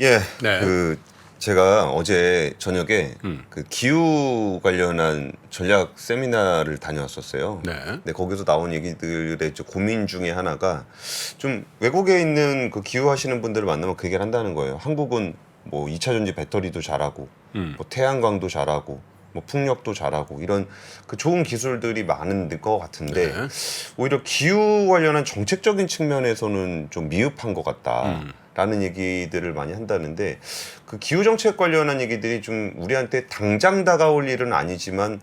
예, 네. 제가 어제 저녁에 그 기후 관련한 전략 세미나를 다녀왔었어요. 네. 근데 거기서 나온 얘기들의 이제 고민 중에 하나가 좀 외국에 있는 그 기후 하시는 분들을 만나면 그 얘기를 한다는 거예요. 한국은 뭐 2차 전지 배터리도 잘하고, 뭐 태양광도 잘하고, 뭐 풍력도 잘하고 이런 그 좋은 기술들이 많은 것 같은데 네. 오히려 기후 관련한 정책적인 측면에서는 좀 미흡한 것 같다라는 얘기들을 많이 한다는데 그 기후 정책 관련한 얘기들이 좀 우리한테 당장 다가올 일은 아니지만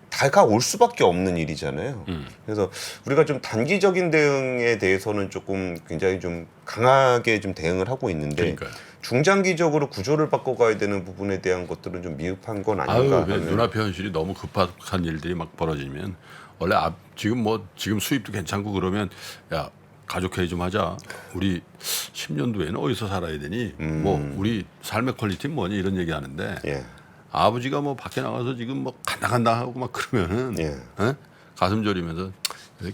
다가올 수밖에 없는 일이잖아요. 그래서 우리가 좀 단기적인 대응에 대해서는 조금 굉장히 좀 강하게 좀 대응을 하고 있는데 그러니까요. 중장기적으로 구조를 바꿔가야 되는 부분에 대한 것들은 좀 미흡한 건 아닌가 아유, 하는. 눈앞의 현실이 너무 급박한 일들이 막 벌어지면 원래 지금 수입도 괜찮고 그러면 야 가족 회의 좀 하자. 우리 10년 뒤에는 어디서 살아야 되니? 뭐 우리 삶의 퀄리티는 뭐니? 이런 얘기 하는데 예. 아버지가 뭐 밖에 나가서 지금 뭐 간당간당 하고 막 그러면은 예. 가슴 졸이면서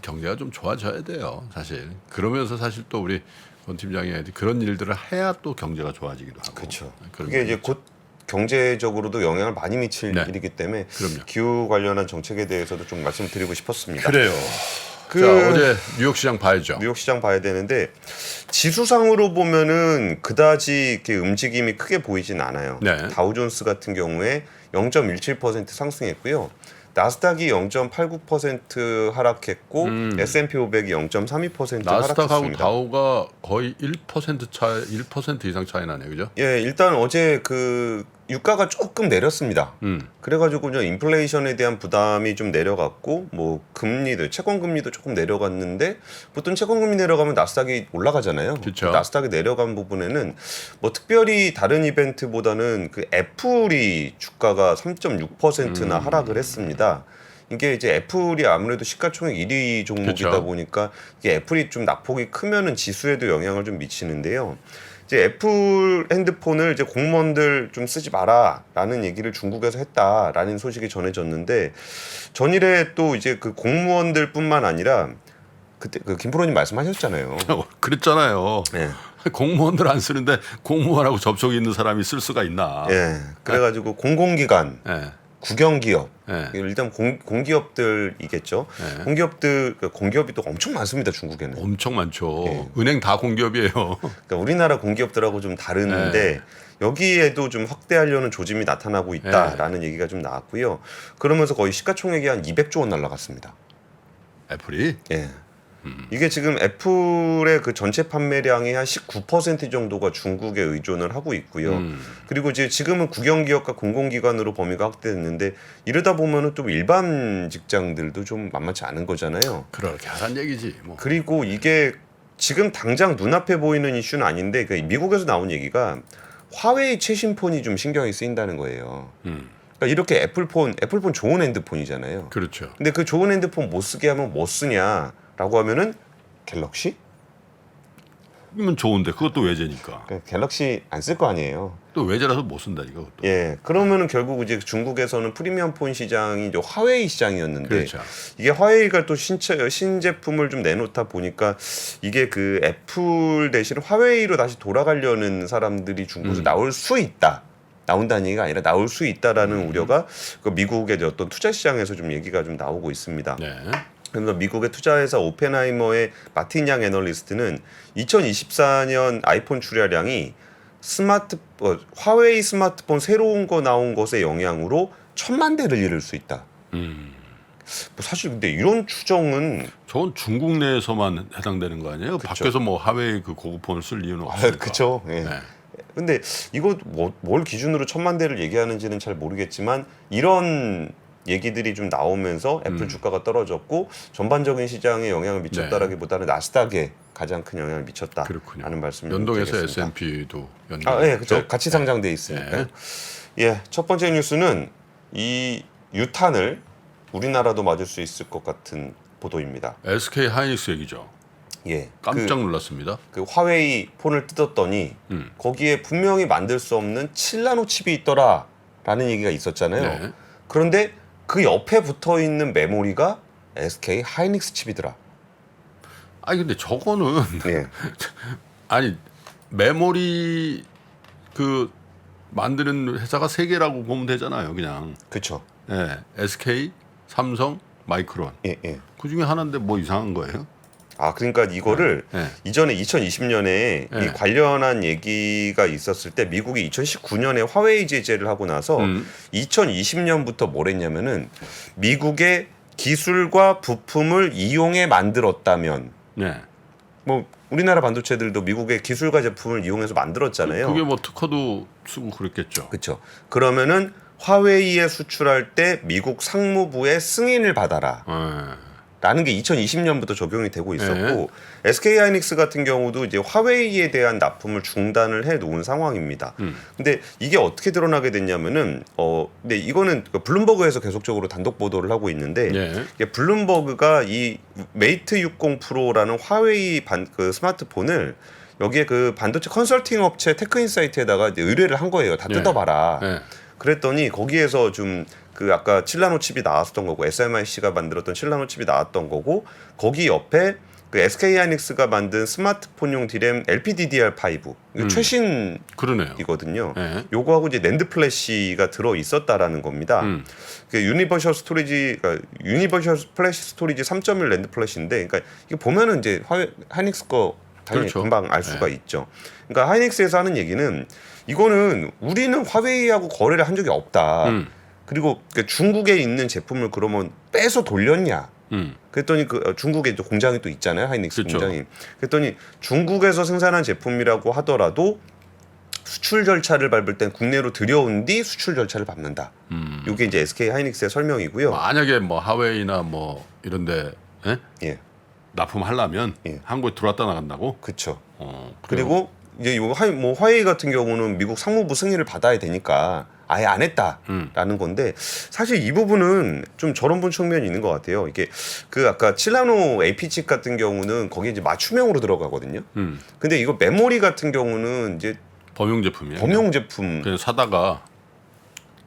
경제가 좀 좋아져야 돼요, 사실. 그러면서 사실 또 우리 권 팀장이 그런 일들을 해야 또 경제가 좋아지기도 하고. 그렇죠. 그런 그게 이제 면이 있죠. 곧 경제적으로도 영향을 많이 미칠 네. 일이기 때문에 그럼요. 기후 관련한 정책에 대해서도 좀 말씀드리고 싶었습니다. 그래요. 그 자, 어제 뉴욕 시장 봐야죠. 뉴욕 시장 봐야 되는데 지수상으로 보면은 그다지 이렇게 움직임이 크게 보이진 않아요. 네. 다우존스 같은 경우에 0.17% 상승했고요. 나스닥이 0.89% 하락했고 S&P 500이 0.32% 나스닥하고 하락했습니다. 다우가 거의 1% 이상 차이 나네요, 그죠? 예, 일단 어제 그 유가가 조금 내렸습니다. 그래가지고 이제 인플레이션에 대한 부담이 좀 내려갔고, 뭐 금리도 채권 금리도 조금 내려갔는데 보통 채권 금리 내려가면 나스닥이 올라가잖아요. 그쵸. 나스닥이 내려간 부분에는 뭐 특별히 다른 이벤트보다는 그 애플이 주가가 3.6%나 하락을 했습니다. 이게 이제 애플이 아무래도 시가총액 1위 종목이다 그쵸. 보니까 이게 애플이 좀 낙폭이 크면은 지수에도 영향을 좀 미치는데요. 이제 애플 핸드폰을 이제 공무원들 좀 쓰지 마라라는 얘기를 중국에서 했다라는 소식이 전해졌는데 전일에 또 이제 그 공무원들뿐만 아니라 그때 그 김프로님 말씀하셨잖아요. 그랬잖아요. 예. 공무원들 안 쓰는데 공무원하고 접촉이 있는 사람이 쓸 수가 있나? 예. 그래가지고 공공기관, 예. 국영기업, 예. 일단 공기업들이겠죠. 예. 공기업이 또 엄청 많습니다 중국에는. 엄청 많죠. 예. 은행 다 공기업이에요. 그러니까 우리나라 공기업들하고 좀 다른데 여기에도 좀 확대하려는 조짐이 나타나고 있다라는 얘기가 좀 나왔고요. 그러면서 거의 시가총액이 한 200조 원 날라갔습니다. 애플이 예. 이게 지금 애플의 그 전체 판매량의 한 19% 정도가 중국에 의존을 하고 있고요. 그리고 이제 지금은 국영기업과 공공기관으로 범위가 확대됐는데 이러다 보면은 또 일반 직장들도 좀 만만치 않은 거잖아요. 그렇게 하란 얘기지. 뭐. 그리고 이게 지금 당장 눈앞에 보이는 이슈는 아닌데 그 미국에서 나온 얘기가 화웨이 최신 폰이 좀 신경이 쓰인다는 거예요. 그러니까 이렇게 애플폰 좋은 핸드폰이잖아요. 그렇죠. 근데 그 좋은 핸드폰 못 쓰게 하면 뭐 쓰냐라고 하면은 갤럭시? 이면 좋은데 그것도 외제니까. 그러니까 갤럭시 안 쓸 거 아니에요. 또 외제라서 못 쓴다 이거. 그것도. 예, 그러면은 결국 이제 중국에서는 프리미엄 폰 시장이 이제 화웨이 시장이었는데 그렇죠. 이게 화웨이가 또 신제품을 좀 내놓다 보니까 이게 그 애플 대신 화웨이로 다시 돌아가려는 사람들이 중국에서 나올 수 있다. 나온다는 얘기가 아니라 나올 수 있다라는 우려가 그 미국의 어떤 투자 시장에서 좀 얘기가 좀 나오고 있습니다. 네. 그래서 미국의 투자회사 오펜하이머의 마틴 양 애널리스트는 2024년 아이폰 출하량이 화웨이 스마트폰 새로운 거 나온 것의 영향으로 1,000만 대를 이룰 수 있다. 뭐 사실 근데 이런 추정은 저건 중국 내에서만 해당되는 거 아니에요? 밖에서 뭐 하웨이 그 고급폰을 쓸 이유는 없으니까. 그렇죠. 예. 네. 근데 이거 뭘 기준으로 1,000만 대를 얘기하는지는 잘 모르겠지만 이런 얘기들이 좀 나오면서 애플 주가가 떨어졌고 전반적인 시장에 영향을 미쳤다라기보다는 나스닥에 가장 큰 영향을 미쳤다라는 그렇군요. 말씀을 연동해서 드리겠습니다. S&P도 연동. 예, 그렇죠. 같이 상장돼 있으니까. 예, 첫 번째 뉴스는 이 유탄을 우리나라도 맞을 수 있을 것 같은 보도입니다. SK 하이닉스 얘기죠. 예, 깜짝 놀랐습니다. 그 화웨이 폰을 뜯었더니 거기에 분명히 만들 수 없는 7나노 칩이 있더라라는 얘기가 있었잖아요. 네. 그런데 그 옆에 붙어 있는 메모리가 SK 하이닉스 칩이더라. 아니 근데 저거는 예. 아니 메모리 그 만드는 회사가 세 개라고 보면 되잖아요, 그냥. 그렇죠. 예, SK, 삼성, 마이크론. 예, 예. 그 중에 하나인데 뭐 이상한 거예요? 아, 그러니까 이거를 네. 이전에 2020년에 네. 이 관련한 얘기가 있었을 때 미국이 2019년에 화웨이 제재를 하고 나서 2020년부터 뭘 했냐면은 미국의 기술과 부품을 이용해 만들었다면 네. 뭐 우리나라 반도체들도 미국의 기술과 제품을 이용해서 만들었잖아요. 그게 뭐 특허도 쓰고 그랬겠죠. 그렇죠. 그러면은 화웨이에 수출할 때 미국 상무부의 승인을 받아라. 예. 라는 게 2020년부터 적용이 되고 있었고 SK 하이닉스 같은 경우도 이제 화웨이에 대한 납품을 중단을 해 놓은 상황입니다. 근데 이게 어떻게 드러나게 됐냐면은 근데 이거는 블룸버그에서 계속적으로 단독 보도를 하고 있는데 예. 이게 블룸버그가 이 메이트 60 프로라는 화웨이 그 스마트폰을 여기에 그 반도체 컨설팅 업체 테크인사이트에다가 이제 의뢰를 한 거예요. 다 예. 뜯어봐라. 예. 그랬더니 거기에서 좀 그 아까 7나노 칩이 나왔었던 거고 SMIC가 만들었던 7나노 칩이 나왔던 거고 거기 옆에 그 SK 하이닉스가 만든 스마트폰용 디램 LPDDR5 이거 최신이거든요. 그러네요. 예. 요거하고 이제 낸드 플래시가 들어 있었다라는 겁니다. 그 유니버셜 스토리지, 그러니까 유니버셜 플래시 스토리지 3.1 낸드 플래시인데, 그러니까 이거 보면은 이제 하이닉스 거 당연히 그렇죠. 금방 알 수가 있죠. 그러니까 하이닉스에서 하는 얘기는 이거는 우리는 화웨이하고 거래를 한 적이 없다. 그리고 그 중국에 있는 제품을 그러면 빼서 돌렸냐? 그랬더니 그 중국에 또 공장이 또 있잖아요, 하이닉스 그렇죠. 공장이. 그랬더니 중국에서 생산한 제품이라고 하더라도 수출 절차를 밟을 땐 국내로 들여온 뒤 수출 절차를 밟는다. 이게 이제 SK 하이닉스의 설명이고요. 만약에 뭐 하웨이나 뭐 이런데 예? 예, 납품하려면 예. 한국에 들어왔다 나간다고? 그렇죠. 그래요? 그리고 이제 요 뭐 화웨이 같은 경우는 미국 상무부 승인을 받아야 되니까 아예 안 했다라는 건데 사실 이 부분은 좀 저런 분 측면이 있는 것 같아요. 이게 그 아까 7나노 AP 칩 같은 경우는 거기에 이제 맞춤형으로 들어가거든요. 근데 이거 메모리 같은 경우는 이제 범용 제품이에요. 범용 제품. 그냥 사다가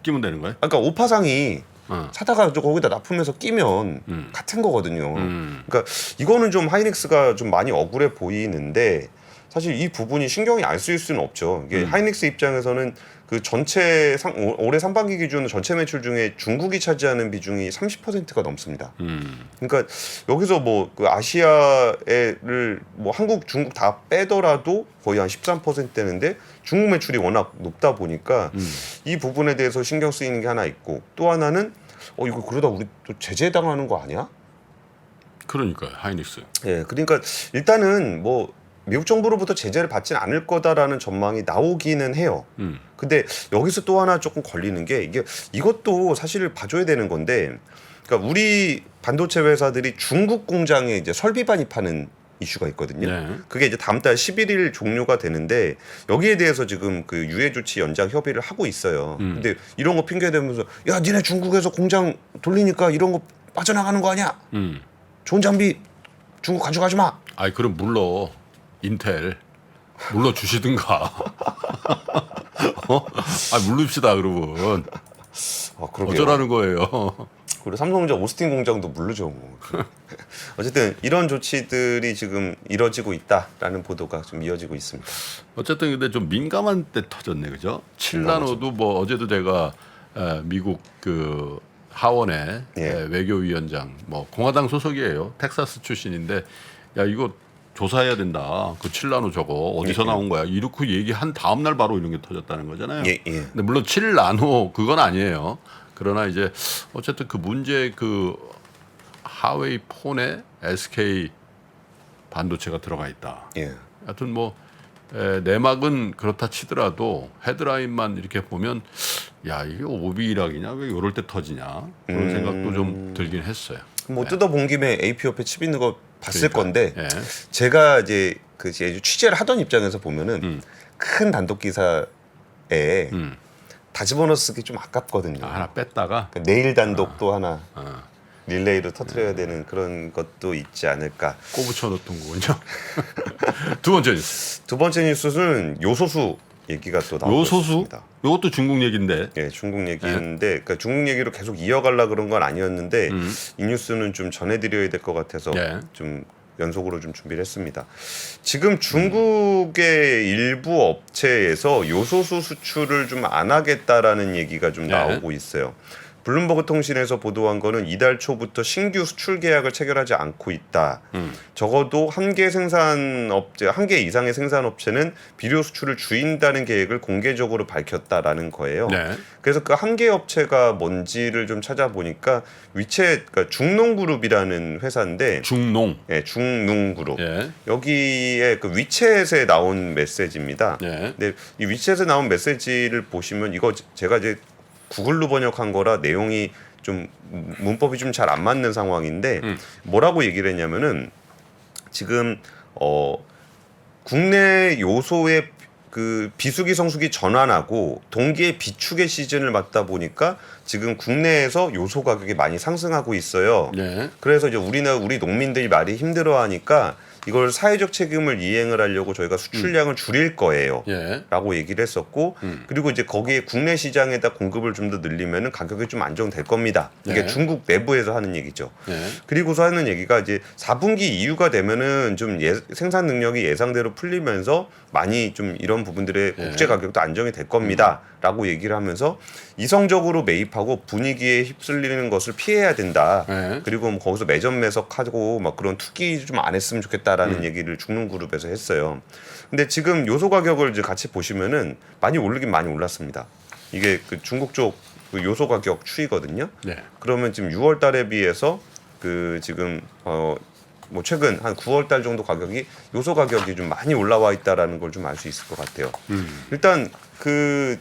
끼면 되는 거예요? 아까 오파상이 어. 사다가 거기다 납품해서 끼면 같은 거거든요. 그러니까 이거는 좀 하이닉스가 좀 많이 억울해 보이는데 사실 이 부분이 신경이 안 쓰일 수는 없죠. 이게 하이닉스 입장에서는 그 전체 올해 상반기 기준 전체 매출 중에 중국이 차지하는 비중이 30%가 넘습니다. 그러니까 여기서 뭐 그 아시아를 뭐 한국, 중국 다 빼더라도 거의 한 13%대인데 중국 매출이 워낙 높다 보니까 이 부분에 대해서 신경 쓰이는 게 하나 있고 또 하나는 이거 그러다 우리 또 제재당하는 거 아니야? 그러니까요. 하이닉스. 예, 그러니까 일단은 뭐 미국 정부로부터 제재를 받지는 않을 거다라는 전망이 나오기는 해요. 근데 여기서 또 하나 조금 걸리는 게 이것도 사실 봐줘야 되는 건데, 그러니까 우리 반도체 회사들이 중국 공장에 이제 설비 반입하는 이슈가 있거든요. 네. 그게 이제 다음 달 11일 종료가 되는데 여기에 대해서 지금 그 유예 조치 연장 협의를 하고 있어요. 근데 이런 거 핑계 대면서 야, 니네 중국에서 공장 돌리니까 이런 거 빠져나가는 거 아니야? 좋은 장비 중국 가져가지 마. 아이 그럼 물러 인텔 물러 주시든가. 물릅시다 그러면. 그러게요. 어쩌라는 거예요. 그리고 삼성전자 오스틴 공장도 물르죠. 뭐. 어쨌든 이런 조치들이 지금 이뤄지고 있다라는 보도가 좀 이어지고 있습니다. 어쨌든 근데 좀 민감한 때 터졌네, 그죠? 7나노도 뭐 어제도 제가 미국 그 하원의 예. 외교위원장 뭐 공화당 소속이에요. 텍사스 출신인데 야 이거 조사해야 된다. 그 7나노 저거 어디서 나온 거야? 이렇게 얘기한 다음 날 바로 이런 게 터졌다는 거잖아요. 예, 예. 근데 물론 7나노 그건 아니에요. 그러나 이제 어쨌든 그 문제 그 하웨이 폰에 SK 반도체가 들어가 있다. 예. 하여튼 뭐 내막은 그렇다 치더라도 헤드라인만 이렇게 보면 야 이게 오비락이냐 왜 이럴 때 터지냐 그런 생각도 좀 들긴 했어요. 뭐 뜯어본 김에 AP 옆에 칩 있는 거 봤을 그러니까. 건데 예. 제가 이제 그 취재를 하던 입장에서 보면은 큰 단독 기사에 다 집어넣어 쓰기 좀 아깝거든요. 하나 뺐다가 그러니까 내일 단독도 하나 릴레이로 터트려야 되는 그런 것도 있지 않을까. 꼬부쳐 놓던 거군요. 두 번째 뉴스. 두 번째 뉴스는 요소수 얘기가 또 나오고 요소수? 있습니다. 이것도 중국 얘기인데. 예, 중국 얘기였는데, 그러니까 중국 얘기로 계속 이어가려 그런 건 아니었는데 이 뉴스는 좀 전해드려야 될 것 같아서 예. 좀 연속으로 좀 준비를 했습니다. 지금 중국의 일부 업체에서 요소수 수출을 좀 안 하겠다라는 얘기가 좀 네. 나오고 있어요. 블룸버그 통신에서 보도한 거는 이달 초부터 신규 수출 계약을 체결하지 않고 있다. 적어도 한 개 이상의 생산업체는 비료 수출을 줄인다는 계획을 공개적으로 밝혔다라는 거예요. 네. 그래서 그 한 개 업체가 뭔지를 좀 찾아보니까 그러니까 중농그룹이라는 회사인데 중농. 예, 중농그룹. 예. 여기에 그 위챗에 나온 메시지입니다. 예. 근데 이 위챗에 나온 메시지를 보시면 이거 제가 이제 구글로 번역한 거라 내용이 좀 문법이 좀 잘 안 맞는 상황인데 뭐라고 얘기를 했냐면은 지금 국내 요소의 그 비수기 성수기 전환하고 동기의 비축의 시즌을 맞다 보니까 지금 국내에서 요소 가격이 많이 상승하고 있어요. 네. 그래서 이제 우리 농민들이 많이 힘들어하니까 이걸 사회적 책임을 이행을 하려고 저희가 수출량을 줄일 거예요. 예. 라고 얘기를 했었고 그리고 이제 거기에 국내 시장에다 공급을 좀 더 늘리면은 가격이 좀 안정될 겁니다. 이게 네. 중국 내부에서 하는 얘기죠. 예. 그리고서 하는 얘기가 이제 4분기 이후가 되면은 좀 생산 능력이 예상대로 풀리면서 많이 좀 이런 부분들의 예. 국제 가격도 안정이 될 겁니다라고 얘기를 하면서 이성적으로 매입하고 분위기에 휩쓸리는 것을 피해야 된다. 예. 그리고 뭐 거기서 매점 매석하고 막 그런 투기 좀 안 했으면 좋겠다라는 얘기를 중농그룹에서 했어요. 근데 지금 요소 가격을 이제 같이 보시면은 많이 오르긴 많이 올랐습니다. 이게 그 중국 쪽 그 요소 가격 추이거든요. 네. 그러면 지금 6월 달에 비해서 그 지금 뭐 최근 한 9월 달 정도 가격이 요소 가격이 좀 많이 올라와 있다라는 걸 좀 알 수 있을 것 같아요. 일단 그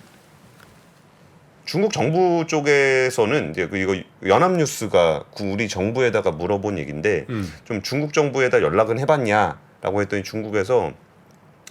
중국 정부 쪽에서는 이제 이거 연합뉴스가 우리 정부에다가 물어본 얘기인데 좀 중국 정부에다 연락은 해봤냐라고 했더니 중국에서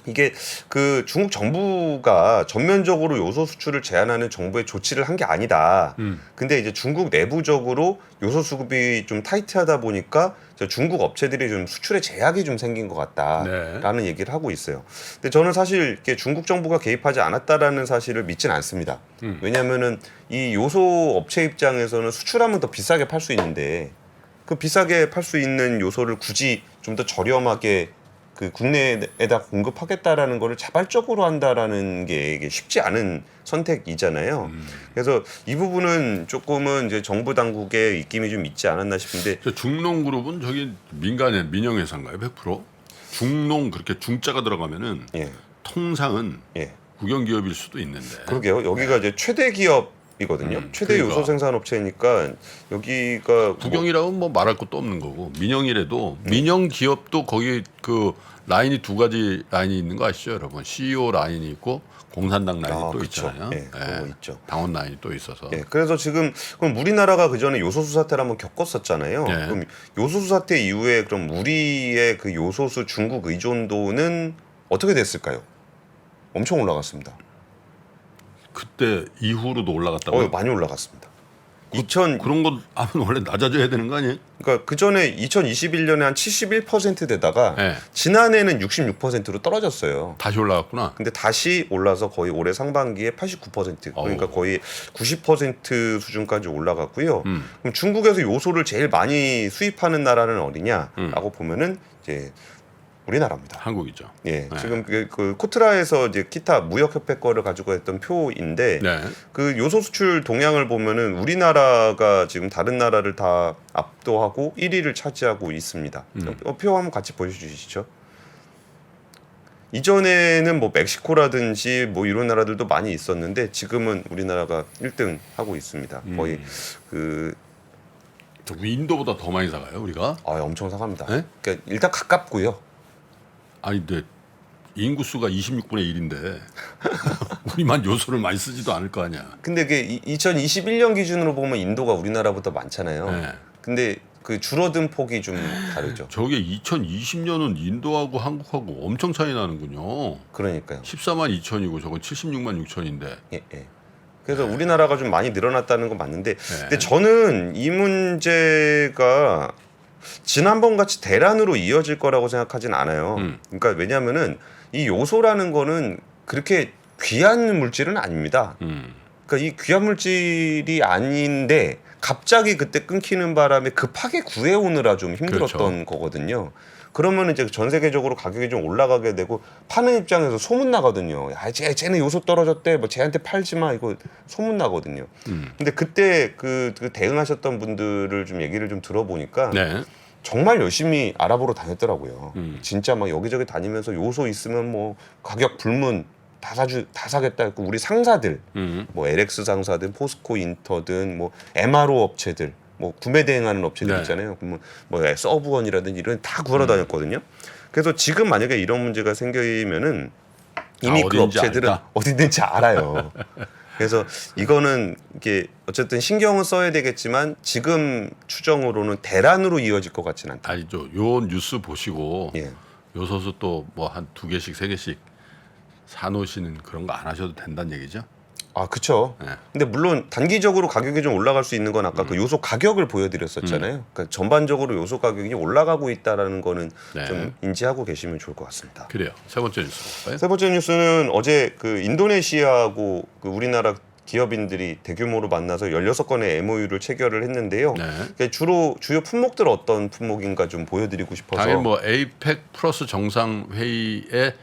이게 그 중국 정부가 전면적으로 요소 수출을 제한하는 정부의 조치를 한 게 아니다. 근데 이제 중국 내부적으로 요소 수급이 좀 타이트하다 보니까 중국 업체들이 좀 수출에 제약이 좀 생긴 것 같다라는 네. 얘기를 하고 있어요. 근데 저는 사실 이렇게 중국 정부가 개입하지 않았다라는 사실을 믿지는 않습니다. 왜냐하면은 이 요소 업체 입장에서는 수출하면 더 비싸게 팔 수 있는데 그 비싸게 팔 수 있는 요소를 굳이 좀 더 저렴하게 그 국내에다 공급하겠다라는 거를 자발적으로 한다라는 게 이게 쉽지 않은 선택이잖아요. 그래서 이 부분은 조금은 이제 정부 당국의 입김이 좀 있지 않았나 싶은데 중농그룹은 저기 민영 회사인가요? 100%? 중농 그렇게 중자가 들어가면은 예, 통상은 예, 국영 기업일 수도 있는데. 그러게요. 여기가 이제 최대 기업이거든요. 최대 그러니까. 요소 생산업체니까 여기가 국영이라면 뭐 말할 것도 없는 거고 민영이라도 민영 기업도 거기 그 라인이 두 가지 라인이 있는 거 아시죠, 여러분? CEO 라인이 있고 공산당 라인이 또 그쵸. 있잖아요. 예, 그거 있죠. 당원 라인이 또 있어서. 예, 그래서 지금 그럼 우리나라가 그 전에 요소수 사태를 한번 겪었었잖아요. 예. 그럼 요소수 사태 이후에 그럼 우리의 그 요소수 중국 의존도는 어떻게 됐을까요? 엄청 올라갔습니다. 그때 이후로도 올라갔다고요? 많이 올라갔습니다. 그런 거 하면 원래 낮아져야 되는 거 아니에요? 그러니까 그 전에 2021년에 한 71% 되다가 예. 지난해는 66%로 떨어졌어요. 다시 올라갔구나. 근데 다시 올라서 거의 올해 상반기에 89% 그러니까 거의 90% 수준까지 올라갔고요. 그럼 중국에서 요소를 제일 많이 수입하는 나라는 어디냐라고 보면은 이제 우리나라입니다. 한국이죠. 예, 네. 지금 그 코트라에서 이제 기타 무역협회 거를 가지고 했던 표인데 네. 그 요소 수출 동향을 보면은 우리나라가 지금 다른 나라를 다 압도하고 1위를 차지하고 있습니다. 표 한번 같이 보여주시죠. 이전에는 뭐 멕시코라든지 뭐 이런 나라들도 많이 있었는데 지금은 우리나라가 1등 하고 있습니다. 거의 그 인도보다 더 많이 사가요, 우리가? 엄청 상합니다. 네? 그러니까 일단 가깝고요. 아니 근데 인구수가 26분의 1인데 우리만 요소를 많이 쓰지도 않을 거 아니야. 근데 그게 2021년 기준으로 보면 인도가 우리나라보다 많잖아요. 네. 근데 그 줄어든 폭이 좀 다르죠. 저게 2020년은 인도하고 한국하고 엄청 차이 나는군요. 그러니까요. 14만 2천이고 저건 76만 6천인데. 예, 예. 그래서 우리나라가 좀 많이 늘어났다는 건 맞는데, 네. 근데 저는 이 문제가 지난번 같이 대란으로 이어질 거라고 생각하진 않아요. 그러니까 왜냐하면은 이 요소라는 거는 그렇게 귀한 물질은 아닙니다. 그러니까 이 귀한 물질이 아닌데 갑자기 그때 끊기는 바람에 급하게 구해오느라 좀 힘들었던 그렇죠. 거거든요. 그러면 이제 전 세계적으로 가격이 좀 올라가게 되고 파는 입장에서 소문 나거든요. 야, 쟤네 요소 떨어졌대. 뭐 쟤한테 팔지 마. 이거 소문 나거든요. 근데 그때 그 대응하셨던 분들을 좀 얘기를 좀 들어보니까 네. 정말 열심히 알아보러 다녔더라고요. 진짜 막 여기저기 다니면서 요소 있으면 뭐 가격 불문 다 사겠다 했고 우리 상사들 뭐 LX 상사든 포스코 인터든 뭐 MRO 업체들 뭐 구매 대행하는 업체들 네. 있잖아요. 뭐 서브원이라든지 이런 다 구하러 다녔거든요. 그래서 지금 만약에 이런 문제가 생기면은 이미 그 어딘지 업체들은 알다. 어디 있는지 알아요. 그래서 이거는 이게 어쨌든 신경은 써야 되겠지만 지금 추정으로는 대란으로 이어질 것 같지는 않다. 아니죠. 요 뉴스 보시고 예. 요소수 또 뭐 한 2개씩 3개씩 사놓으시는 그런 거 안 하셔도 된다는 얘기죠. 아, 그쵸. 네. 근데 물론 단기적으로 가격이 좀 올라갈 수 있는 건 아까 그 요소 가격을 보여드렸었잖아요. 그러니까 전반적으로 요소 가격이 올라가고 있다라는 거는 네. 좀 인지하고 계시면 좋을 것 같습니다. 그래요. 세 번째 뉴스 볼까요? 세 번째 뉴스는 어제 그 인도네시아하고 그 우리나라 기업인들이 대규모로 만나서 16건의 MOU를 체결을 했는데요. 네. 그러니까 주요 품목들 어떤 품목인가 좀 보여드리고 싶어서. 당연히 뭐 에이펙 플러스 정상회의에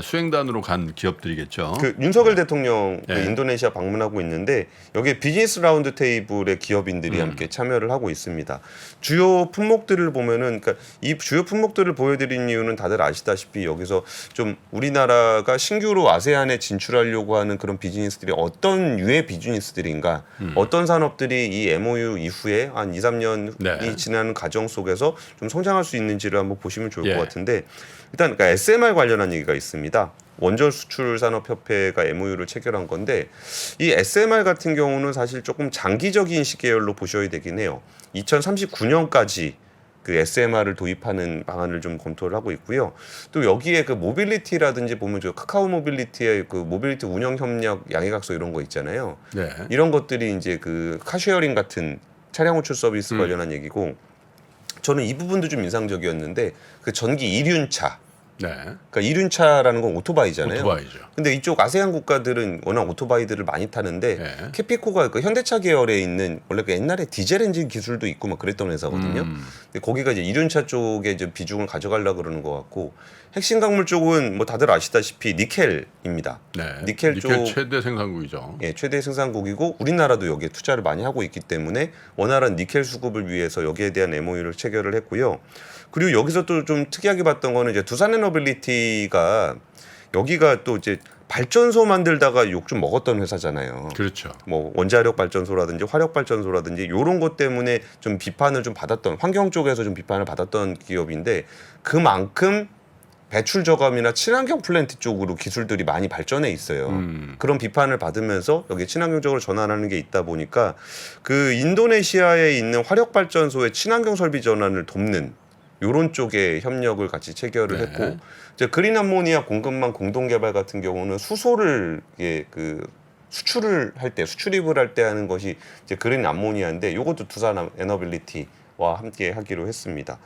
수행단으로 간 기업들이겠죠. 그 윤석열 대통령 그 네. 인도네시아 방문하고 있는데 여기에 비즈니스 라운드 테이블의 기업인들이 함께 참여를 하고 있습니다. 주요 품목들을 보면은 그러니까 이 주요 품목들을 보여드린 이유는 다들 아시다시피 여기서 좀 우리나라가 신규로 아세안에 진출하려고 하는 그런 비즈니스들이 어떤 유의 비즈니스들인가, 어떤 산업들이 이 MOU 이후에 한 2, 3년이 네. 지나는 과정 속에서 좀 성장할 수 있는지를 한번 보시면 좋을 예. 것 같은데 일단 그러니까 SMR 관련한 얘기가 있습니다. 원전 수출 산업 협회가 MOU를 체결한 건데 이 SMR 같은 경우는 사실 조금 장기적인 시계열로 보셔야 되긴 해요. 2039년까지 그 SMR을 도입하는 방안을 좀 검토를 하고 있고요. 또 여기에 그 모빌리티라든지 보면 저 카카오 모빌리티의 그 모빌리티 운영 협력 양해각서 이런 거 있잖아요. 네. 이런 것들이 이제 그 카쉐어링 같은 차량 호출 서비스 관련한 얘기고 저는 이 부분도 좀 인상적이었는데 그 전기 이륜차 네. 그러니까 이륜차라는 건 오토바이잖아요. 오토바이죠. 근데 이쪽 아세안 국가들은 워낙 오토바이들을 많이 타는데 네. 캐피코가 그 현대차 계열에 있는 원래 그 옛날에 디젤 엔진 기술도 있고 막 그랬던 회사거든요. 근데 거기가 이제 이륜차 쪽에 이제 비중을 가져가려고 그러는 것 같고 핵심 광물 쪽은 뭐 다들 아시다시피 니켈입니다. 네. 니켈 쪽 최대 생산국이죠. 예, 최대 생산국이고 우리나라도 여기에 투자를 많이 하고 있기 때문에 원활한 니켈 수급을 위해서 여기에 대한 MOU를 체결을 했고요. 그리고 여기서 또 좀 특이하게 봤던 거는 이제 두산에너빌리티가 여기가 또 이제 발전소 만들다가 욕 좀 먹었던 회사잖아요. 그렇죠. 뭐 원자력 발전소라든지 화력 발전소라든지 이런 것 때문에 좀 비판을 좀 받았던 환경 쪽에서 좀 비판을 받았던 기업인데 그만큼 배출 저감이나 친환경 플랜트 쪽으로 기술들이 많이 발전해 있어요. 그런 비판을 받으면서 여기 친환경적으로 전환하는 게 있다 보니까 그 인도네시아에 있는 화력 발전소의 친환경 설비 전환을 돕는 요런 쪽에 협력을 같이 체결을 네. 했고 이제 그린 암모니아 공급망 공동 개발 같은 경우는 수소를 그 수출을 할 때 수출입을 할 때 하는 것이 이제 그린 암모니아인데 요것도 두산 에너빌리티와 함께 하기로 했습니다.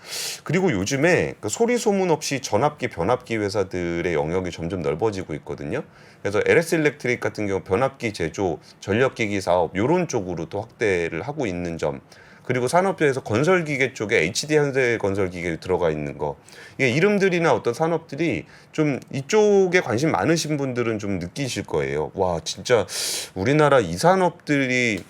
그리고 요즘에 그 소리 소문 없이 전압기 변압기 회사들의 영역이 점점 넓어지고 있거든요. 그래서 LS 일렉트릭 같은 경우 변압기 제조, 전력기기 사업 요런 쪽으로 또 확대를 하고 있는 점. 그리고 산업계에서 건설기계 쪽에 HD 현대건설기계 들어가 있는 거. 이게 이름들이나 어떤 산업들이 좀 이쪽에 관심 많으신 분들은 좀 느끼실 거예요. 와, 진짜 우리나라 이 산업들이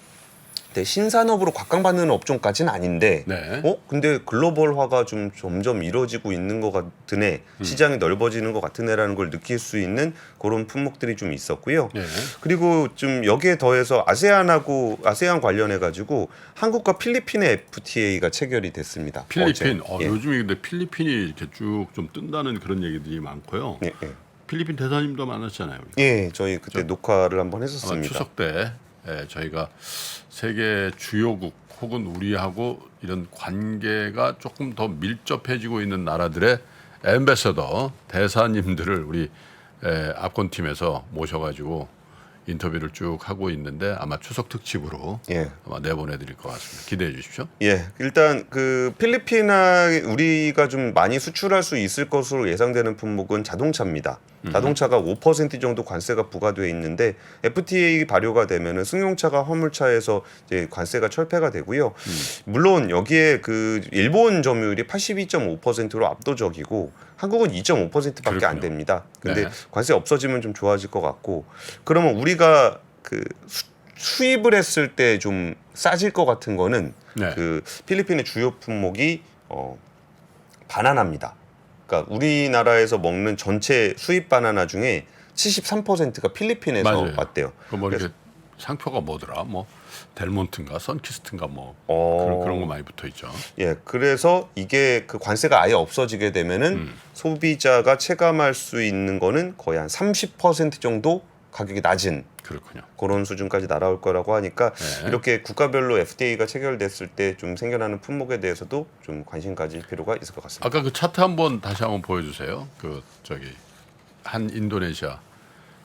신산업으로 곽강받는 업종까지는 아닌데 네. 근데 글로벌화가 좀 점점 이루어지고 있는 것 같으네 시장이 넓어지는 것 같으네라는 걸 느낄 수 있는 그런 품목들이 좀 있었고요. 네. 그리고 좀 여기에 더해서 아세안 관련해 가지고 한국과 필리핀의 FTA가 체결이 됐습니다. 필리핀. 어제. 예. 요즘에 근데 필리핀이 이렇게 쭉 좀 뜬다는 그런 얘기들이 많고요. 예, 예. 필리핀 대사님도 많았잖아요. 예, 저희 그때 녹화를 한번 했었습니다. 아마 추석 때 저희가 세계 주요국 혹은 우리하고 이런 관계가 조금 더 밀접해지고 있는 나라들의 앰베서더 대사님들을 우리 압권팀에서 모셔가지고 인터뷰를 쭉 하고 있는데 아마 추석 특집으로 예. 아마 내보내드릴 것 같습니다. 기대해 주십시오. 예, 일단 그 필리핀에 우리가 좀 많이 수출할 수 있을 것으로 예상되는 품목은 자동차입니다. 자동차가 5% 정도 관세가 부과되어 있는데 FTA 발효가 되면은 승용차가 화물차에서 이제 관세가 철폐가 되고요. 물론 여기에 그 일본 점유율이 82.5%로 압도적이고 한국은 2.5%밖에 안 그렇군요. 됩니다. 근데 네. 관세 없어지면 좀 좋아질 것 같고 그러면 우리가 그 수입을 했을 때 좀 싸질 것 같은 거는 네. 그 필리핀의 주요 품목이 바나나입니다. 그러니까 우리나라에서 먹는 전체 수입 바나나 중에 73%가 필리핀에서 맞아요. 왔대요. 뭐 이렇게 상표가 뭐더라? 뭐 델몬트인가 선키스트인가 뭐 어. 그런 거 많이 붙어 있죠. 예, 그래서 이게 그 관세가 아예 없어지게 되면은 소비자가 체감할 수 있는 거는 거의 한 30% 정도 가격이 낮은 그렇군요. 그런 수준까지 날아올 거라고 하니까 네. 이렇게 국가별로 FTA가 체결됐을 때 좀 생겨나는 품목에 대해서도 좀 관심 가질 필요가 있을 것 같습니다. 아까 그 차트 한번 다시 한번 보여주세요. 그 저기 한 인도네시아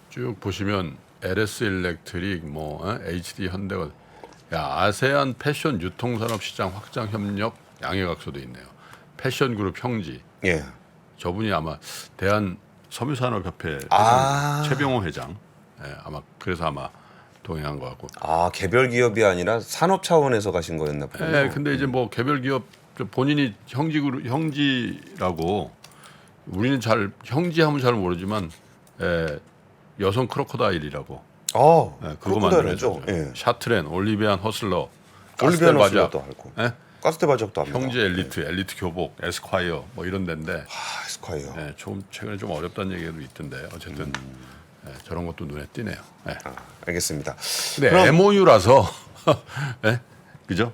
쭉 보시면 LS 일렉트릭, 뭐 HD 현대가 야 아세안 패션 유통산업 시장 확장 협력 양해각서도 있네요. 패션 그룹 형지 예. 저분이 아마 대한 섬유산업협회 아. 최병호 회장 아마 그래서 아마 동행한 것 같고. 아, 개별 기업이 아니라 산업 차원에서 가신 거였나 보군요. 네, 근데 이제 뭐 개별 기업 본인이 형지라고 우리는 잘 형지하면 잘 모르지만 여성 크로커다일이라고 그거 만들어죠. 예. 샤트렌, 올리비안 허슬러, 올리비안 가스텔바작, 허슬러도 알고. 가스테바적도 압니다. 형제 엘리트 교복, 에스콰이어 뭐 이런 데인데 아, 스콰이어. 좀 최근에 좀 어렵다는 얘기도 있던데 어쨌든 저런 것도 눈에 띄네요. 네. 아, 알겠습니다. 근데 그럼- MOU라서 그죠?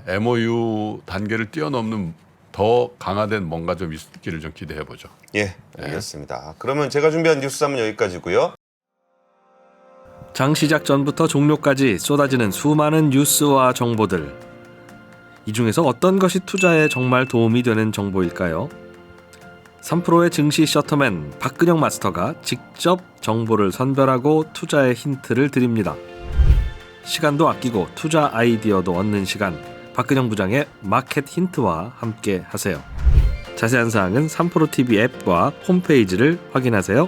MOU 단계를 뛰어넘는 더 강화된 뭔가 좀 있기를 좀 기대해 보죠. 예, 알겠습니다. 그러면 제가 준비한 뉴스함은 여기까지고요. 장 시작 전부터 종료까지 쏟아지는 수많은 뉴스와 정보들. 이 중에서 어떤 것이 투자에 정말 도움이 되는 정보일까요? 3프로의 증시 셔터맨 박근영 마스터가 직접 정보를 선별하고 투자의 힌트를 드립니다. 시간도 아끼고 투자 아이디어도 얻는 시간, 박근영 부장의 마켓 힌트와 함께 하세요. 자세한 사항은 3프로 TV 앱과 홈페이지를 확인하세요.